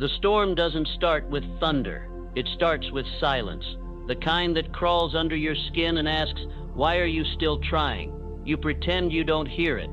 The storm doesn't start with thunder. It starts with silence. The kind that crawls under your skin and asks, "Why are you still trying?" You pretend you don't hear it.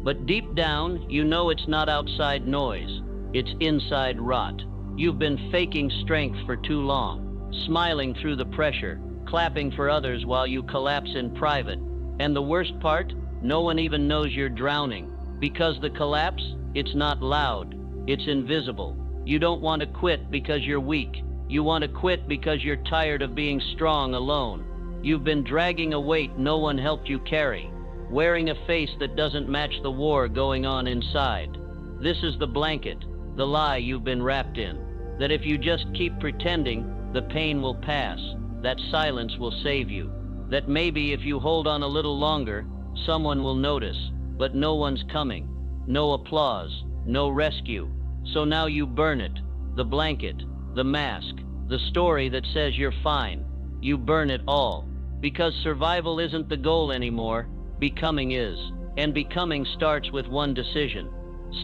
But deep down, you know it's not outside noise. It's inside rot. You've been faking strength for too long, smiling through the pressure, clapping for others while you collapse in private. And the worst part? No one even knows you're drowning. Because the collapse, it's not loud. It's invisible. You don't want to quit because you're weak. You want to quit because you're tired of being strong alone. You've been dragging a weight no one helped you carry, wearing a face that doesn't match the war going on inside. This is the blanket, the lie you've been wrapped in, that if you just keep pretending, the pain will pass, that silence will save you, that maybe if you hold on a little longer, someone will notice, but no one's coming. No applause, no rescue. So now you burn it, the blanket, the mask, the story that says you're fine. You burn it all, because survival isn't the goal anymore, becoming is. And becoming starts with one decision.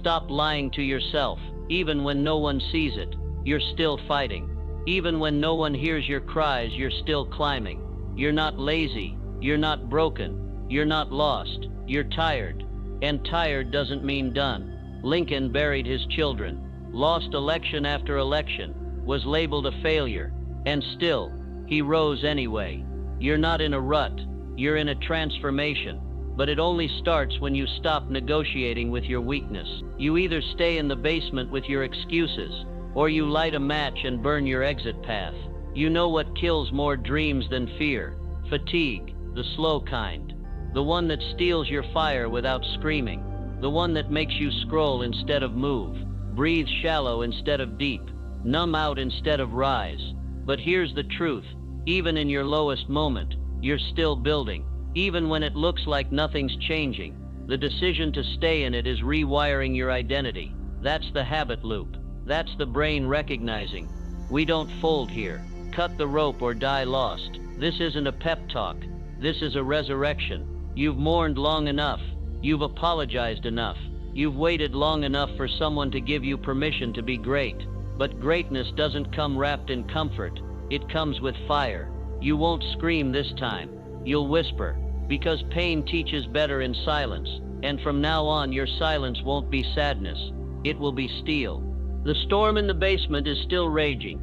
Stop lying to yourself. Even when no one sees it, you're still fighting. Even when no one hears your cries, you're still climbing. You're not lazy, you're not broken, you're not lost, you're tired. And tired doesn't mean done. Lincoln buried his children, lost election after election, was labeled a failure, and still, he rose anyway. You're not in a rut, you're in a transformation. But it only starts when you stop negotiating with your weakness. You either stay in the basement with your excuses, or you light a match and burn your exit path. You know what kills more dreams than fear? Fatigue, the slow kind. The one that steals your fire without screaming. The one that makes you scroll instead of move, breathe shallow instead of deep, numb out instead of rise. But here's the truth, even in your lowest moment, you're still building. Even when it looks like nothing's changing, the decision to stay in it is rewiring your identity. That's the habit loop. That's the brain recognizing, we don't fold here. Cut the rope or die lost. This isn't a pep talk. This is a resurrection. You've mourned long enough. You've apologized enough. You've waited long enough for someone to give you permission to be great. But greatness doesn't come wrapped in comfort. It comes with fire. You won't scream this time. You'll whisper, because pain teaches better in silence, and from now on your silence won't be sadness, it will be steel. The storm in the basement is still raging,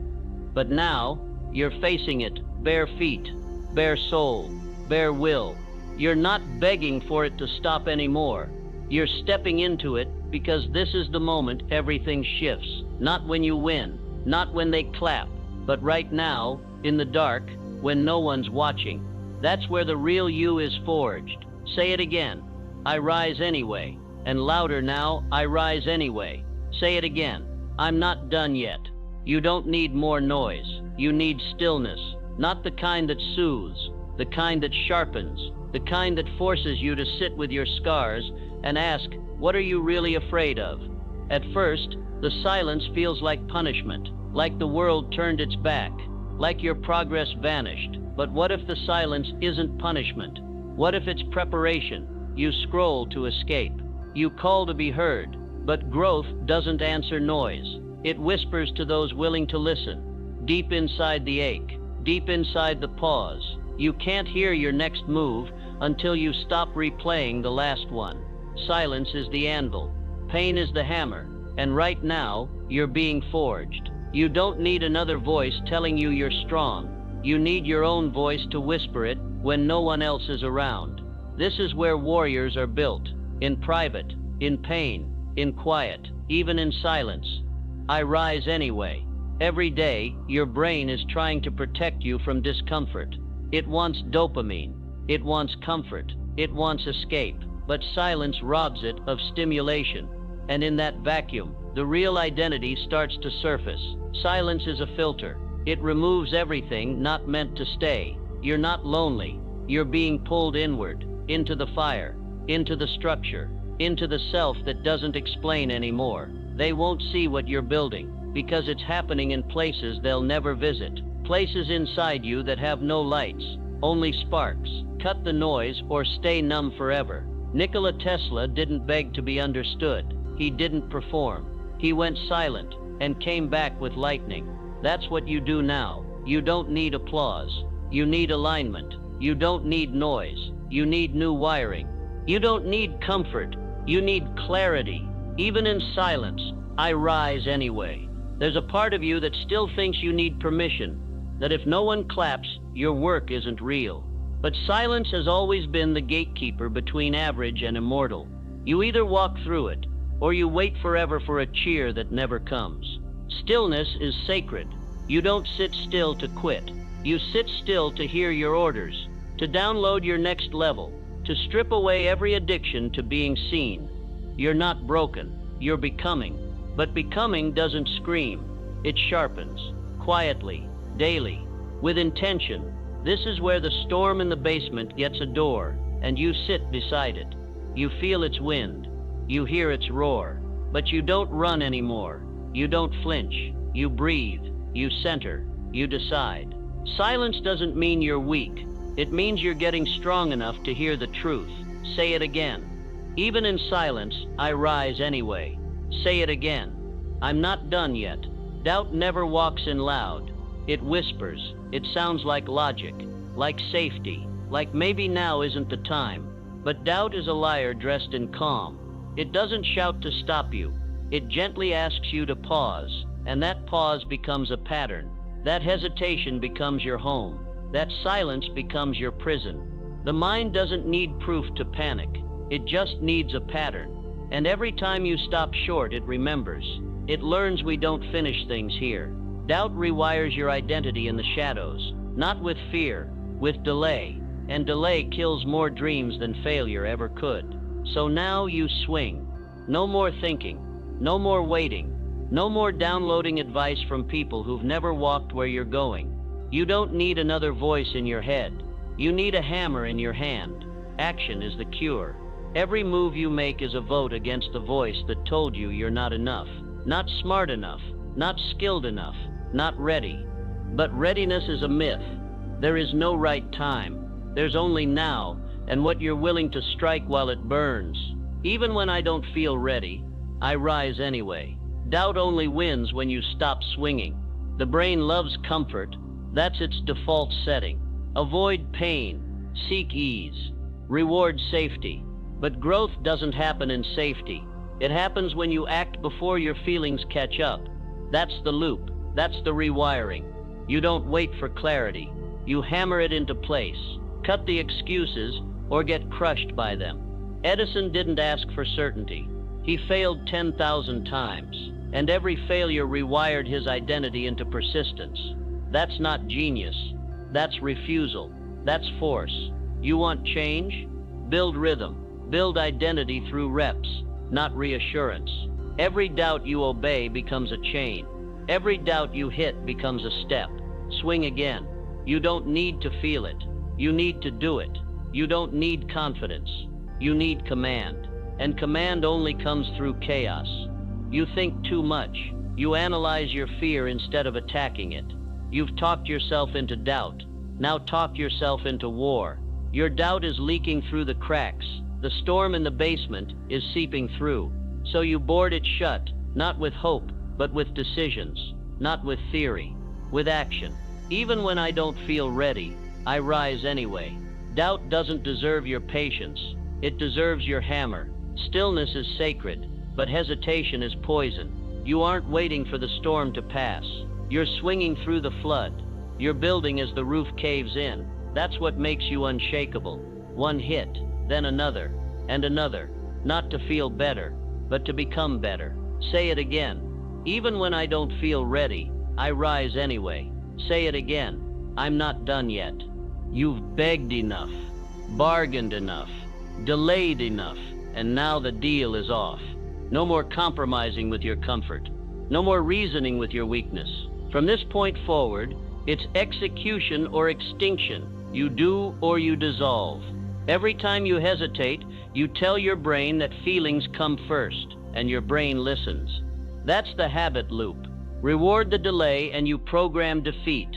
but now you're facing it, bare feet, bare soul, bare will. You're not begging for it to stop anymore. You're stepping into it because this is the moment everything shifts. Not when you win, not when they clap, but right now, in the dark, when no one's watching. That's where the real you is forged. Say it again. I rise anyway. And louder now, I rise anyway. Say it again. I'm not done yet. You don't need more noise. You need stillness. Not the kind that soothes, the kind that sharpens, the kind that forces you to sit with your scars and ask, what are you really afraid of? At first, the silence feels like punishment, like the world turned its back, like your progress vanished. But what if the silence isn't punishment? What if it's preparation? You scroll to escape. You call to be heard. But growth doesn't answer noise. It whispers to those willing to listen. Deep inside the ache, deep inside the pause. You can't hear your next move until you stop replaying the last one. Silence is the anvil. Pain is the hammer. And right now, you're being forged. You don't need another voice telling you you're strong. You need your own voice to whisper it when no one else is around. This is where warriors are built, in private, in pain, in quiet, even in silence. I rise anyway. Every day, your brain is trying to protect you from discomfort. It wants dopamine. It wants comfort. It wants escape. But silence robs it of stimulation. And in that vacuum, the real identity starts to surface. Silence is a filter. It removes everything not meant to stay. You're not lonely. You're being pulled inward, into the fire, into the structure, into the self that doesn't explain anymore. They won't see what you're building, because it's happening in places they'll never visit. Places inside you that have no lights, only sparks. Cut the noise or stay numb forever. Nikola Tesla didn't beg to be understood. He didn't perform. He went silent, and came back with lightning. That's what you do now. You don't need applause. You need alignment. You don't need noise. You need new wiring. You don't need comfort. You need clarity. Even in silence, I rise anyway. There's a part of you that still thinks you need permission, that if no one claps, your work isn't real. But silence has always been the gatekeeper between average and immortal. You either walk through it, or you wait forever for a cheer that never comes. Stillness is sacred. You don't sit still to quit. You sit still to hear your orders, to download your next level, to strip away every addiction to being seen. You're not broken. You're becoming. But becoming doesn't scream. It sharpens, quietly, daily, with intention. This is where the storm in the basement gets a door, and you sit beside it. You feel its wind. You hear its roar. But you don't run anymore. You don't flinch. You breathe. You center. You decide. Silence doesn't mean you're weak. It means you're getting strong enough to hear the truth. Say it again. Even in silence, I rise anyway. Say it again. I'm not done yet. Doubt never walks in loud. It whispers. It sounds like logic, like safety, like maybe now isn't the time. But doubt is a liar dressed in calm. It doesn't shout to stop you. It gently asks you to pause, and that pause becomes a pattern. That hesitation becomes your home. That silence becomes your prison. The mind doesn't need proof to panic. It just needs a pattern. And every time you stop short, it remembers. It learns we don't finish things here. Doubt rewires your identity in the shadows, not with fear, with delay. And delay kills more dreams than failure ever could. So now you swing. No more thinking. No more waiting. No more downloading advice from people who've never walked where you're going. You don't need another voice in your head. You need a hammer in your hand. Action is the cure. Every move you make is a vote against the voice that told you you're not enough, not smart enough, not skilled enough, not ready. But readiness is a myth. There is no right time. There's only now, and what you're willing to strike while it burns. Even when I don't feel ready, I rise anyway. Doubt only wins when you stop swinging. The brain loves comfort. That's its default setting. Avoid pain. Seek ease. Reward safety. But growth doesn't happen in safety. It happens when you act before your feelings catch up. That's the loop. That's the rewiring. You don't wait for clarity. You hammer it into place. Cut the excuses or get crushed by them. Edison didn't ask for certainty. He failed 10,000 times, and every failure rewired his identity into persistence. That's not genius. That's refusal. That's force. You want change? Build rhythm. Build identity through reps, not reassurance. Every doubt you obey becomes a chain. Every doubt you hit becomes a step. Swing again. You don't need to feel it. You need to do it. You don't need confidence. You need command. And command only comes through chaos. You think too much. You analyze your fear instead of attacking it. You've talked yourself into doubt. Now talk yourself into war. Your doubt is leaking through the cracks. The storm in the basement is seeping through. So you board it shut, not with hope, but with decisions, not with theory, with action. Even when I don't feel ready, I rise anyway. Doubt doesn't deserve your patience. It deserves your hammer. Stillness is sacred, but hesitation is poison. You aren't waiting for the storm to pass. You're swinging through the flood. You're building as the roof caves in. That's what makes you unshakable. One hit, then another, and another. Not to feel better, but to become better. Say it again. Even when I don't feel ready, I rise anyway. Say it again. I'm not done yet. You've begged enough, bargained enough, delayed enough, and now the deal is off. No more compromising with your comfort. No more reasoning with your weakness. From this point forward, it's execution or extinction. You do or you dissolve. Every time you hesitate, you tell your brain that feelings come first, and your brain listens. That's the habit loop. Reward the delay and you program defeat.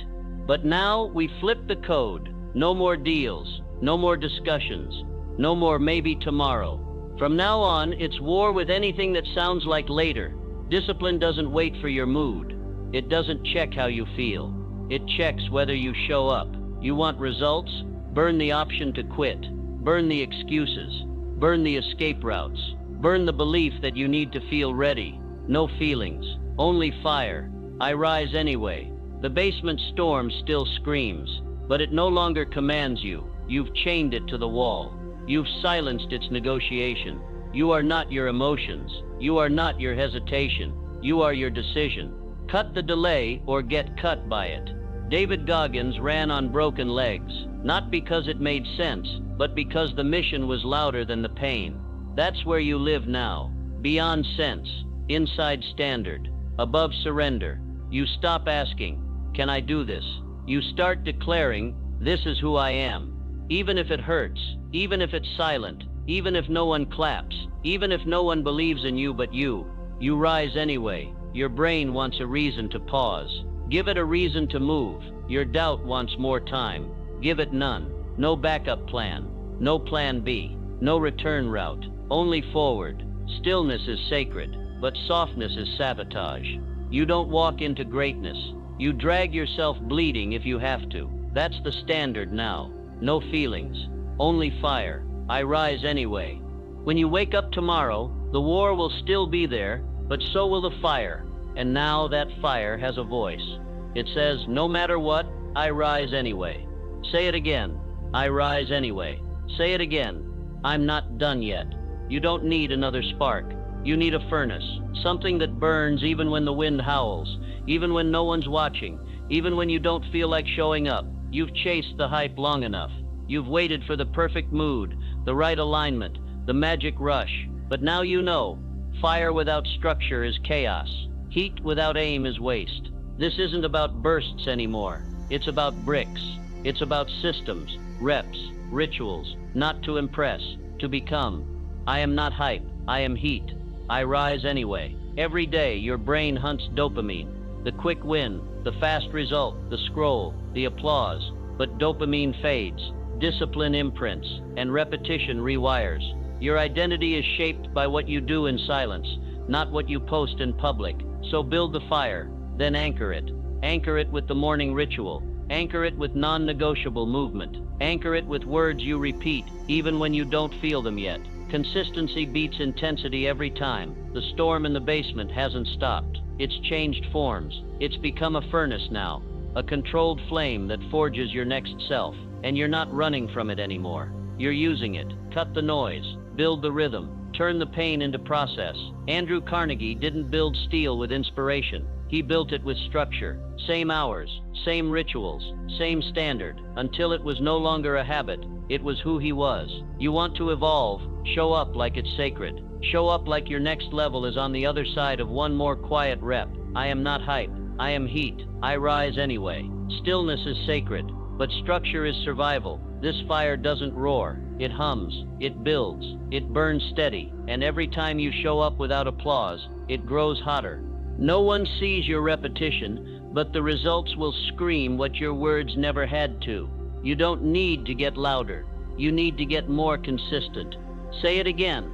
But now we flip the code. No more deals, no more discussions, no more maybe tomorrow. From now on, it's war with anything that sounds like later. Discipline doesn't wait for your mood. It doesn't check how you feel. It checks whether you show up. You want results? Burn the option to quit. Burn the excuses. Burn the escape routes. Burn the belief that you need to feel ready. No feelings, only fire. I rise anyway. The basement storm still screams, but it no longer commands you. You've chained it to the wall. You've silenced its negotiation. You are not your emotions. You are not your hesitation. You are your decision. Cut the delay or get cut by it. David Goggins ran on broken legs, not because it made sense, but because the mission was louder than the pain. That's where you live now, beyond sense, inside standard, above surrender. You stop asking, can I do this? You start declaring, this is who I am. Even if it hurts, even if it's silent, even if no one claps, even if no one believes in you but you rise anyway. Your brain wants a reason to pause. Give it a reason to move. Your doubt wants more time. Give it none. No backup plan. No plan B. No return route. Only forward. Stillness is sacred, but softness is sabotage. You don't walk into greatness. You drag yourself bleeding if you have to. That's the standard now. No feelings. Only fire. I rise anyway. When you wake up tomorrow, the war will still be there, but so will the fire. And now that fire has a voice. It says, no matter what, I rise anyway. Say it again. I rise anyway. Say it again. I'm not done yet. You don't need another spark. You need a furnace, something that burns even when the wind howls, even when no one's watching, even when you don't feel like showing up. You've chased the hype long enough. You've waited for the perfect mood, the right alignment, the magic rush. But now you know, fire without structure is chaos. Heat without aim is waste. This isn't about bursts anymore. It's about bricks. It's about systems, reps, rituals, not to impress, to become. I am not hype. I am heat. I rise anyway. Every day your brain hunts dopamine, the quick win, the fast result, the scroll, the applause. But dopamine fades, discipline imprints, and repetition rewires. Your identity is shaped by what you do in silence, not what you post in public. So build the fire, then anchor it. Anchor it with the morning ritual. Anchor it with non-negotiable movement. Anchor it with words you repeat, even when you don't feel them yet. Consistency beats intensity every time. The storm in the basement hasn't stopped. It's changed forms. It's become a furnace now, a controlled flame that forges your next self. And you're not running from it anymore. You're using it. Cut the noise. Build the rhythm. Turn the pain into process. Andrew Carnegie didn't build steel with inspiration. He built it with structure. Same hours, same rituals, same standard, until it was no longer a habit. It was who he was. You want to evolve? Show up like it's sacred. Show up like your next level is on the other side of one more quiet rep. I am not hype. I am heat. I rise anyway. Stillness is sacred, but structure is survival. This fire doesn't roar. It hums. It builds. It burns steady. And every time you show up without applause, it grows hotter. No one sees your repetition, but the results will scream what your words never had to. You don't need to get louder. You need to get more consistent. Say it again.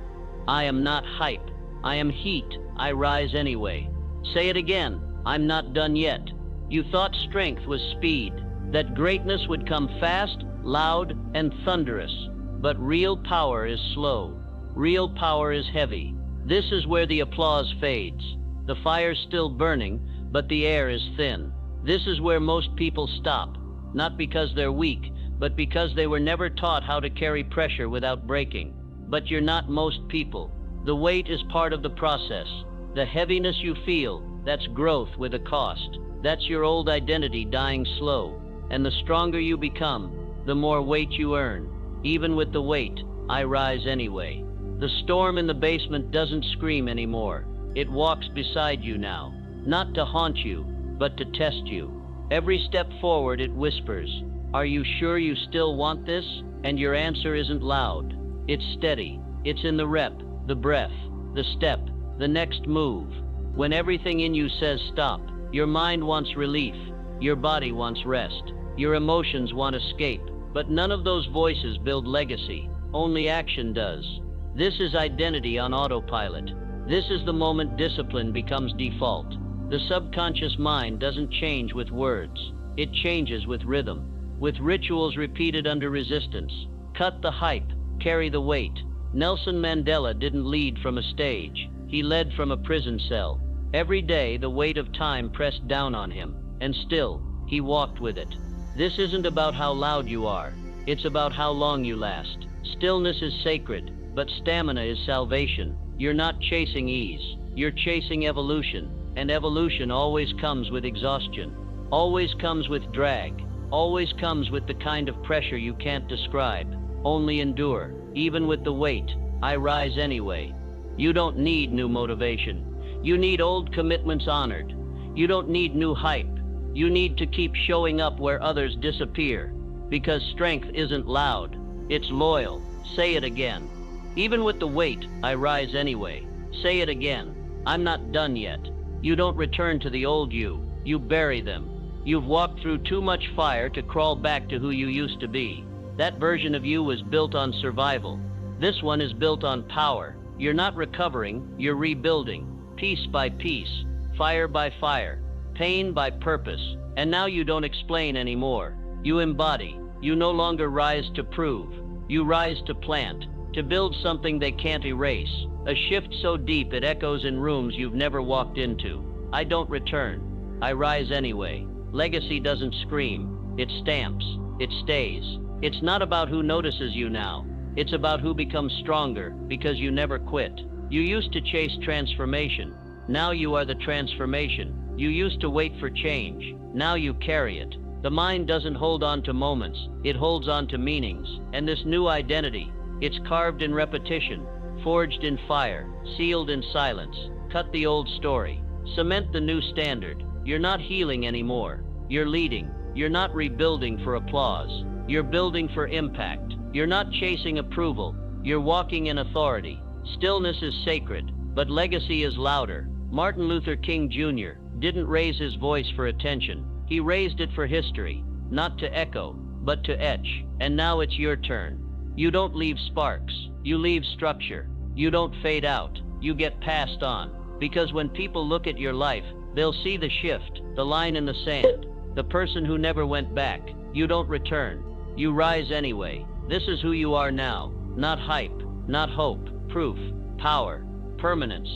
I am not hype. I am heat. I rise anyway. Say it again. I'm not done yet. You thought strength was speed, that greatness would come fast, loud, and thunderous. But real power is slow. Real power is heavy. This is where the applause fades. The fire's still burning, but the air is thin. This is where most people stop, not because they're weak, but because they were never taught how to carry pressure without breaking. But you're not most people. The weight is part of the process. The heaviness you feel, that's growth with a cost. That's your old identity dying slow. And the stronger you become, the more weight you earn. Even with the weight, I rise anyway. The storm in the basement doesn't scream anymore. It walks beside you now, not to haunt you, but to test you. Every step forward it whispers, are you sure you still want this? And your answer isn't loud. It's steady. It's in the rep, the breath, the step, the next move. When everything in you says stop, your mind wants relief, your body wants rest, your emotions want escape. But none of those voices build legacy. Only action does. This is identity on autopilot. This is the moment discipline becomes default. The subconscious mind doesn't change with words. It changes with rhythm, with rituals repeated under resistance. Cut the hype, carry the weight. Nelson Mandela didn't lead from a stage. He led from a prison cell. Every day the weight of time pressed down on him, and still, he walked with it. This isn't about how loud you are. It's about how long you last. Stillness is sacred, but stamina is salvation. You're not chasing ease. You're chasing evolution, and evolution always comes with exhaustion, always comes with drag, always comes with the kind of pressure you can't describe. Only endure. Even with the weight, I rise anyway. You don't need new motivation. You need old commitments honored. You don't need new hype. You need to keep showing up where others disappear. Because strength isn't loud, it's loyal. Say it again. Even with the weight, I rise anyway. Say it again. I'm not done yet. You don't return to the old you bury them. You've walked through too much fire to crawl back to who you used to be. That version of you was built on survival. This one is built on power. You're not recovering, you're rebuilding. Piece by piece, fire by fire, pain by purpose. And now you don't explain anymore. You embody. You no longer rise to prove. You rise to plant, to build something they can't erase. A shift so deep it echoes in rooms you've never walked into. I don't return. I rise anyway. Legacy doesn't scream. It stamps. It stays. It's not about who notices you now. It's about who becomes stronger because you never quit. You used to chase transformation. Now you are the transformation. You used to wait for change. Now you carry it. The mind doesn't hold on to moments. It holds on to meanings. And this new identity, it's carved in repetition, forged in fire, sealed in silence. Cut the old story. Cement the new standard. You're not healing anymore. You're leading. You're not rebuilding for applause. You're building for impact. You're not chasing approval. You're walking in authority. Stillness is sacred, but legacy is louder. Martin Luther King Jr. didn't raise his voice for attention. He raised it for history, not to echo, but to etch. And now it's your turn. You don't leave sparks. You leave structure. You don't fade out. You get passed on. Because when people look at your life, they'll see the shift, the line in the sand, the person who never went back. You don't return. You rise anyway. This is who you are now. Not hype, not hope, proof, power, permanence.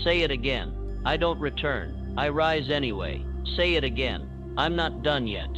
Say it again. I don't return. I rise anyway. Say it again. I'm not done yet.